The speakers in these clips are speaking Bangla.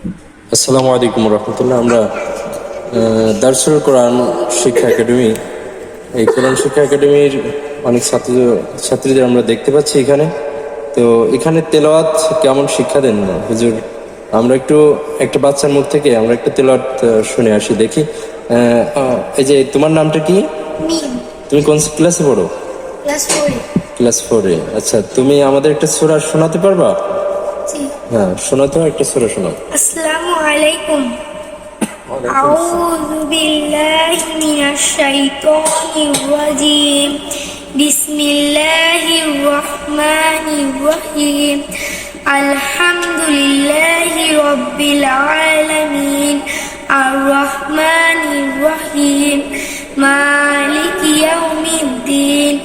আসসালামু আলাইকুম রহমতুল্লাহ। আমরা দারসুল কোরআন শিক্ষা একাডেমি, এই কোরআন শিক্ষা একাডেমির অনেক ছাত্রীদের আমরা দেখতে পাচ্ছি এখানে। তো এখানে তেলাওয়াত কেমন শিক্ষা দেন হুজুর? আমরা একটা বাচ্চার মুখ থেকে আমরা একটু তেলাওয়াত শুনে আসি, দেখি। এই যে তোমার নামটা কি? মিম। তুমি কোন ক্লাসে পড়ো? ক্লাস 4 ক্লাস 4-এ। আচ্ছা, তুমি আমাদের একটা সূরা শোনাতে পারবা? জি। হ্যাঁ, শোনাতে, একটা সূরা শোনাও। আসসালামু আলাইকুম। আউযু বিল্লাহি মিনাশ শাইতানির রাজিম। বিসমিল্লাহির রহমানির রহিম। আলহামদুলিল্লাহি রাব্বিল আলামিন। আর রহমানির রহিম। মালিকি ইয়াউমিদ্দিন।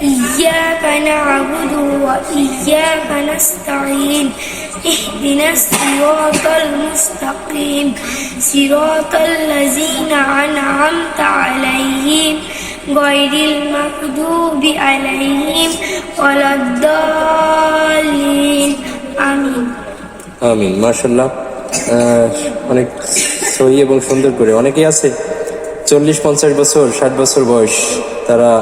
إياك نعبد وإياك نستعين اهدنا الصراط المستقيم صراط الذين أنعمت عليهم غير المغضوب عليهم ولا الضالين آمين। আমিন। মাশাআল্লাহ, অনেক সহি এবং সুন্দর করে। অনেকেই আছে 40-50 বছর 60 বছর বয়স, তারা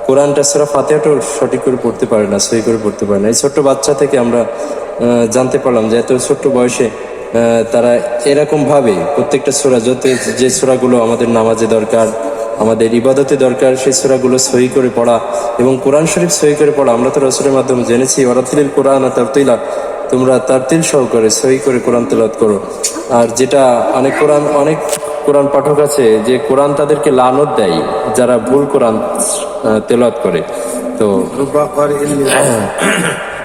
কোরআনটা সূরা ফাতিহাটাও সঠিক করে পড়তে পারে না, সহি করে পড়তে পারে না। এই ছোট্ট বাচ্চা থেকে আমরা জানতে পারলাম যে এত ছোট্ট বয়সে তারা এরকম ভাবে প্রত্যেকটা সূরা, যে সূরাগুলো আমাদের নামাজে দরকার, আমাদের ইবাদতে দরকার, সেই সূরাগুলো সহি করে পড়া এবং কোরআন শরীফ সহি করে পড়া। আমরা তো রাসূলের মাধ্যমে জেনেছি, ওয়ারাতিলিল কোরআন তারতিলা, তোমরা তারতিল সহকারে সহি করে কোরআন তেলাওয়াত করো। আর যেটা অনেক কোরআন পাঠক আছে যে কোরআন তাদেরকে লানত দেয় যারা ভুল কোরআন তেলাওয়াত করে।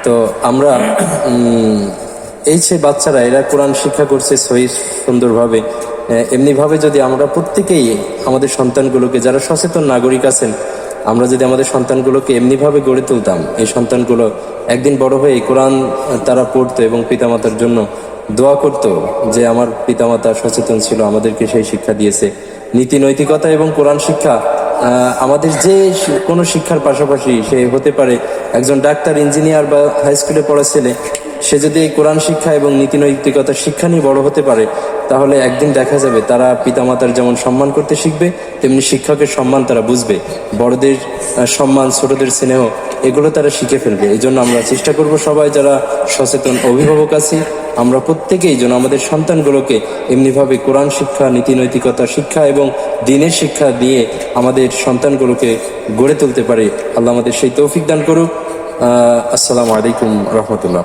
তো আমরা এই যে বাচ্চারা, এরা কোরআন শিক্ষা করছে সহি সুন্দরভাবে। এমনিভাবে যদি আমরা প্রত্যেকেই আমাদের সন্তানগুলোকে, যারা সচেতন নাগরিক আছেন, আমরা যদি আমাদের সন্তানগুলোকে এমনিভাবে গড়ে তুলতাম, এই সন্তানগুলো একদিন বড় হয়ে কোরআন তারা পড়তো এবং পিতামাতার জন্য দোয়া করতো যে আমার পিতামাতা সচেতন ছিল, আমাদেরকে সেই শিক্ষা দিয়েছে। নীতি নৈতিকতা এবং কোরআন শিক্ষা আমাদের যে কোনো শিক্ষার পাশাপাশি, সে হতে পারে একজন ডাক্তার, ইঞ্জিনিয়ার বা হাই স্কুলে পড়া ছেলে, সে যদি এই কোরআন শিক্ষা এবং নীতি নৈতিকতার শিক্ষা নিয়ে বড় হতে পারে, তাহলে একদিন দেখা যাবে তারা পিতামাতার যেমন সম্মান করতে শিখবে, তেমনি শিক্ষকের সম্মান তারা বুঝবে, বড়দের সম্মান, ছোটদের স্নেহ, এগুলো তারা শিখে ফেলবে। এই জন্য আমরা চেষ্টা করব, সবাই যারা সচেতন অভিভাবক আছি, আমরা প্রত্যেকেই যেন আমাদের সন্তানগুলোকে এমনিভাবে কোরআন শিক্ষা, নীতি নৈতিকতা শিক্ষা এবং দ্বীনের শিক্ষা দিয়ে আমাদের সন্তানগুলোকে গড়ে তুলতে পারি। আল্লাহ আমাদের সেই তৌফিক দান করুক। আসসালামু আলাইকুম রহমতুল্লাহ।